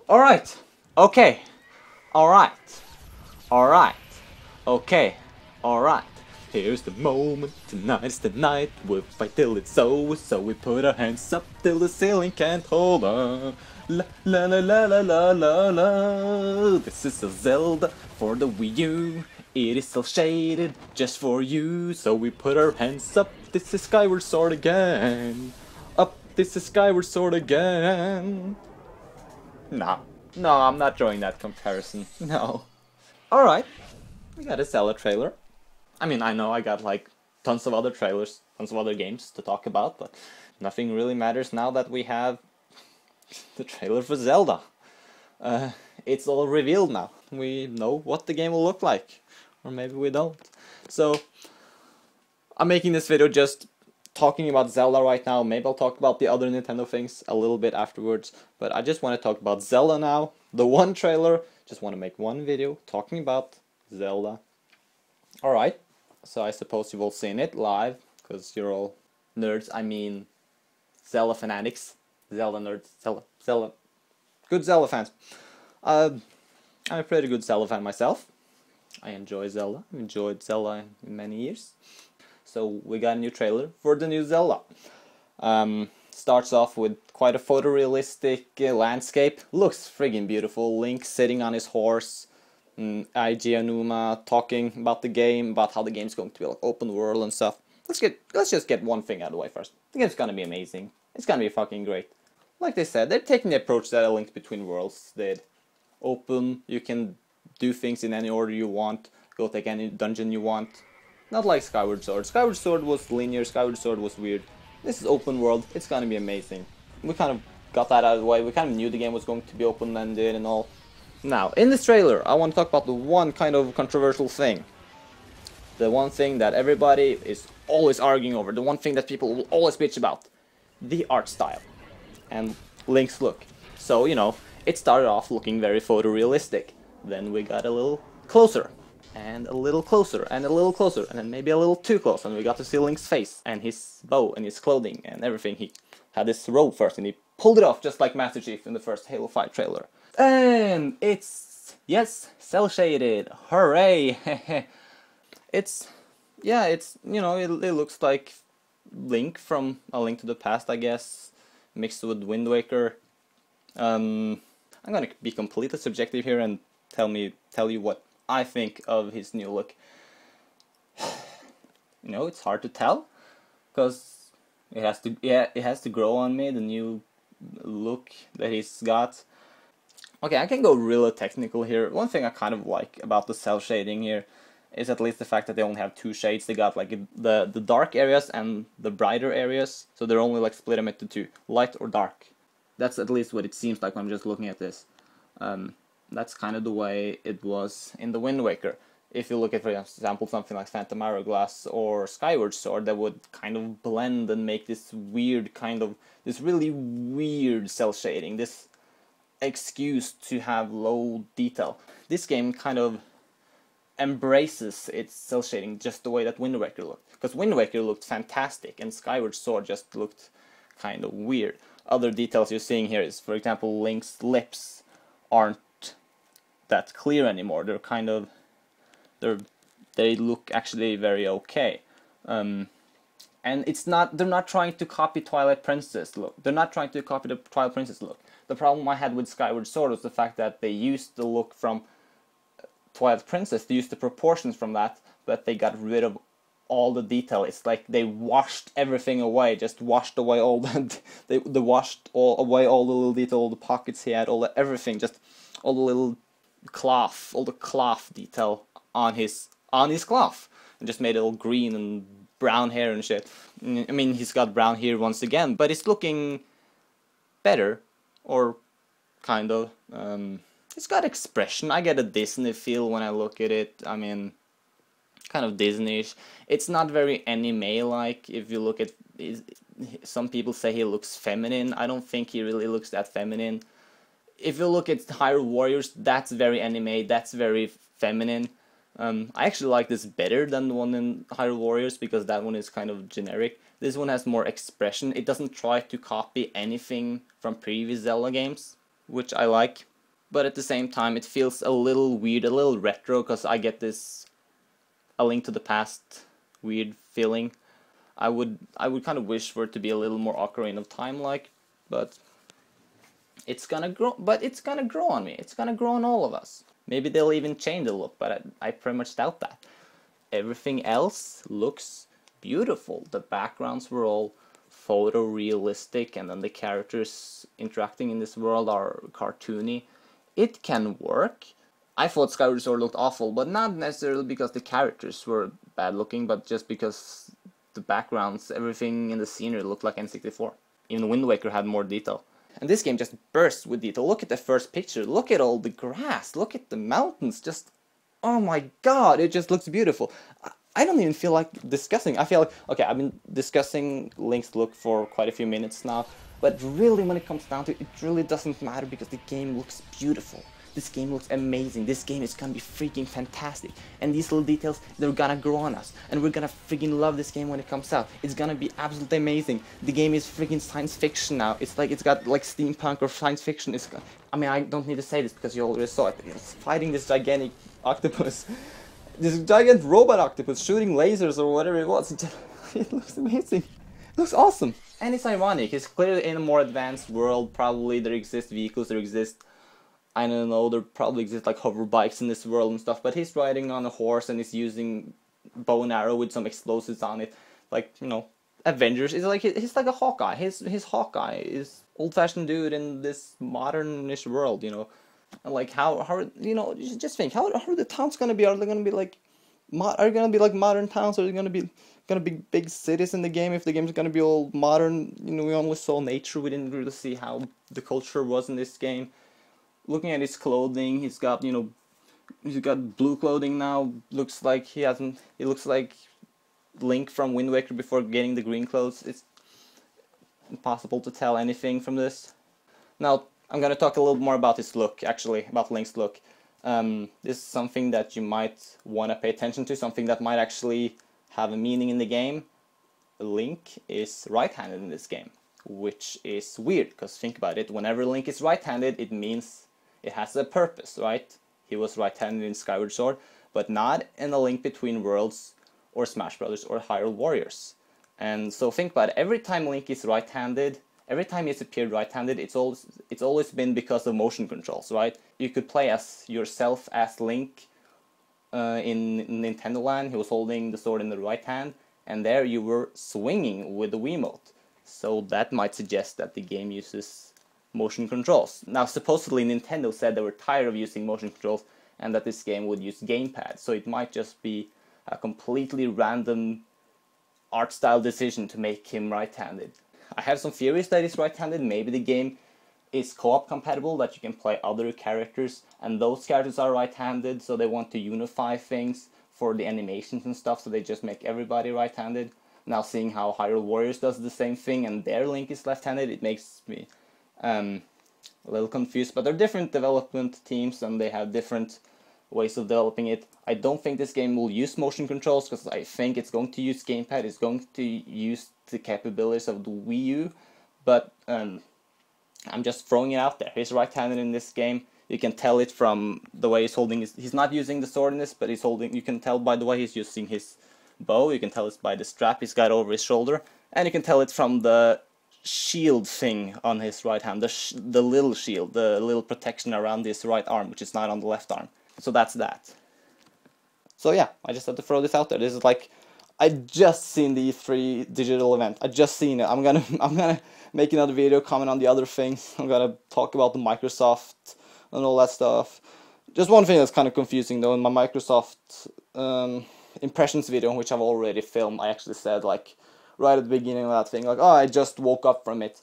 Alright, okay, alright, alright, okay, alright. Here's the moment, tonight's the night, we'll fight till it's over, so we put our hands up till the ceiling can't hold on. La la la la la la la la. This is a Zelda for the Wii U. It is cel-shaded just for you, so we put our hands up. This is Skyward Sword again. Up, this is Skyward Sword again. No, I'm not drawing that comparison. No. Alright, we got a Zelda trailer. I mean, I know I got like tons of other trailers, tons of other games to talk about, but nothing really matters now that we have the trailer for Zelda. It's all revealed now. We know what the game will look like. Or maybe we don't. So, I'm making this video just talking about Zelda right now. Maybe I'll talk about the other Nintendo things a little bit afterwards. But I just want to talk about Zelda now. The one trailer. Just want to make one video talking about Zelda. Alright. So I suppose you've all seen it live. Because you're all nerds. I mean, Zelda fanatics. Zelda nerds. Zelda. Good Zelda fans. I'm a pretty good Zelda fan myself. I enjoy Zelda. I've enjoyed Zelda in many years. So we got a new trailer for the new Zelda. Starts off with quite a photorealistic landscape. Looks friggin' beautiful. Link sitting on his horse. Eiji Aonuma talking about the game, about how the game's going to be like open world and stuff. Let's just get one thing out of the way first. The game's gonna be amazing. It's gonna be fucking great. Like they said, they're taking the approach that A Link Between Worlds did. Open, you can do things in any order you want, go take any dungeon you want. Not like Skyward Sword. Skyward Sword was linear, Skyward Sword was weird. This is open world, it's gonna be amazing. We kind of got that out of the way, we kind of knew the game was going to be open-ended and all. Now, in this trailer, I want to talk about the one kind of controversial thing. The one thing that everybody is always arguing over, the one thing that people will always bitch about. The art style. And Link's look. So, you know, it started off looking very photorealistic. Then we got a little closer, and a little closer, and a little closer, and then maybe a little too close, and we got to see Link's face, and his bow, and his clothing, and everything. He had this robe first, and he pulled it off just like Master Chief in the first Halo 5 trailer. And it's, yes, cel-shaded, hooray! It's, you know, it looks like Link from A Link to the Past, I guess, mixed with Wind Waker. I'm gonna be completely subjective here and tell you what I think of his new look. You know, it's hard to tell because it has to grow on me, the new look that he's got. Okay, I can go real technical here. One thing I kind of like about the cel shading here is at least the fact that they only have two shades. They got like the dark areas and the brighter areas, so they're only like split them into two, light or dark. That's at least what it seems like when I'm just looking at this. That's kind of the way it was in the Wind Waker. If you look at, for example, something like Phantom Hourglass or Skyward Sword, that would kind of blend and make this weird kind of, this really weird cel shading, this excuse to have low detail. This game kind of embraces its cel shading just the way that Wind Waker looked. Because Wind Waker looked fantastic and Skyward Sword just looked kind of weird. Other details you're seeing here is, for example, Link's lips aren't that clear anymore. They're kind of, they look actually very okay. And it's not, they're not trying to copy Twilight Princess look. They're not trying to copy the Twilight Princess look. The problem I had with Skyward Sword was the fact that they used the look from Twilight Princess. They used the proportions from that, but they got rid of all the detail. It's like they washed everything away, just washed away all the they washed away all the little detail, all the pockets he had, all the everything, just all the little cloth, all the cloth detail on his cloth, and just made it all green and brown hair and shit. I mean, he's got brown hair once again, but it's looking better, or kind of. It's got expression. I get a Disney feel when I look at it. I mean, kind of Disney-ish. It's not very anime-like. If you look at, some people say he looks feminine. I don't think he really looks that feminine. If you look at Hyrule Warriors, that's very anime, that's very feminine. I actually like this better than the one in Hyrule Warriors because that one is kind of generic. This one has more expression. It doesn't try to copy anything from previous Zelda games, which I like. but at the same time it feels a little weird, a little retro, because I get this A Link to the Past weird feeling. I would kind of wish for it to be a little more Ocarina of Time like, but it's gonna grow. But it's gonna grow on me. It's gonna grow on all of us. Maybe they'll even change the look, but I pretty much doubt that. Everything else looks beautiful. The backgrounds were all photorealistic, and then the characters interacting in this world are cartoony. It can work. I thought Skyward Sword looked awful, but not necessarily because the characters were bad looking, but just because the backgrounds, everything in the scenery looked like N64. Even Wind Waker had more detail. And this game just bursts with detail. Look at the first picture, look at all the grass, look at the mountains, just, oh my god, it just looks beautiful. I don't even feel like discussing. I feel like, okay, I've been discussing Link's look for quite a few minutes now, but really when it comes down to it, it really doesn't matter because the game looks beautiful. This game looks amazing. This game is gonna be freaking fantastic. And these little details, they're gonna grow on us. And we're gonna freaking love this game when it comes out. It's gonna be absolutely amazing. The game is freaking science fiction now. It's like, it's got like steampunk or science fiction. I mean, I don't need to say this because you already saw it. It's fighting this gigantic octopus. This giant robot octopus shooting lasers or whatever it was. It looks amazing. It looks awesome. And it's ironic. It's clearly in a more advanced world. Probably there exist vehicles, there exist, I don't know, there probably exist like hover bikes in this world and stuff, but he's riding on a horse and he's using bow and arrow with some explosives on it. Like, you know, Avengers is like, he's like a Hawkeye. His Hawkeye is old-fashioned dude in this modern-ish world, you know. And like how you know, just think, how are the towns gonna be? Are they gonna be like modern towns, or are they gonna be big cities in the game? If the game's gonna be all modern, you know, we only saw nature, we didn't really see how the culture was in this game. Looking at his clothing, he's got, you know, he's got blue clothing now. Looks like he looks like Link from Wind Waker before getting the green clothes. It's impossible to tell anything from this. Now, I'm gonna talk a little more about his look, actually, about Link's look. This is something that you might want to pay attention to, something that might actually have a meaning in the game. Link is right-handed in this game, which is weird, because think about it, whenever Link is right-handed, it means it has a purpose, right? He was right-handed in Skyward Sword, but not in A Link Between Worlds or Smash Brothers or Hyrule Warriors. And so think about it, every time Link is right-handed, every time he's appeared right-handed, it's always been because of motion controls, right? You could play as yourself as Link in Nintendo Land. He was holding the sword in the right hand, and there you were swinging with the Wiimote. So that might suggest that the game uses motion controls. Now, supposedly Nintendo said they were tired of using motion controls and that this game would use gamepad. So it might just be a completely random art style decision to make him right-handed. I have some theories that he's right-handed. Maybe the game is co-op compatible, that you can play other characters and those characters are right-handed, so they want to unify things for the animations and stuff, so they just make everybody right-handed. Now, seeing how Hyrule Warriors does the same thing and their Link is left-handed, it makes me a little confused. But they're different development teams and they have different ways of developing it. I don't think this game will use motion controls, because I think it's going to use gamepad, it's going to use the capabilities of the Wii U, but I'm just throwing it out there. He's right-handed in this game. You can tell it from the way he's holding he's not using the sword in this, but you can tell by the way he's using his bow, you can tell it's by the strap he's got over his shoulder, and you can tell it from the shield thing on his right hand, the little shield, the little protection around his right arm, which is not on the left arm. So that's that. So yeah, I just had to throw this out there. This is like, I just seen the E3 digital event. I just seen it. I'm gonna make another video, comment on the other things. I'm gonna talk about the Microsoft and all that stuff. Just one thing that's kind of confusing though, in my Microsoft impressions video, which I've already filmed, I actually said, like, right at the beginning of that thing, like, oh, I just woke up from it.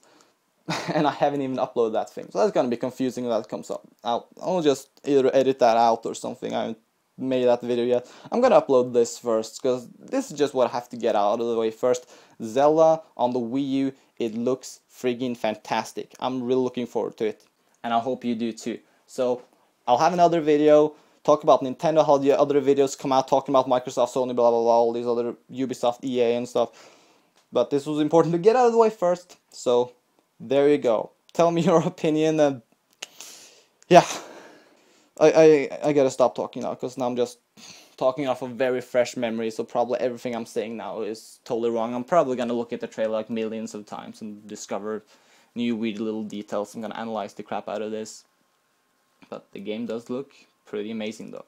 And I haven't even uploaded that thing. So that's gonna be confusing when that comes up. I'll just either edit that out or something. I haven't made that video yet. I'm gonna upload this first, because this is just what I have to get out of the way first. Zelda on the Wii U, it looks friggin' fantastic. I'm really looking forward to it. And I hope you do too. So, I'll have another video, talk about Nintendo, how the other videos come out, talking about Microsoft, Sony, blah blah blah, all these other Ubisoft, EA and stuff. But this was important to get out of the way first, so there you go. Tell me your opinion, and yeah, I gotta stop talking now, because now I'm just talking off of very fresh memory, so probably everything I'm saying now is totally wrong. I'm probably gonna look at the trailer like millions of times and discover new weird little details. I'm gonna analyze the crap out of this. But the game does look pretty amazing though.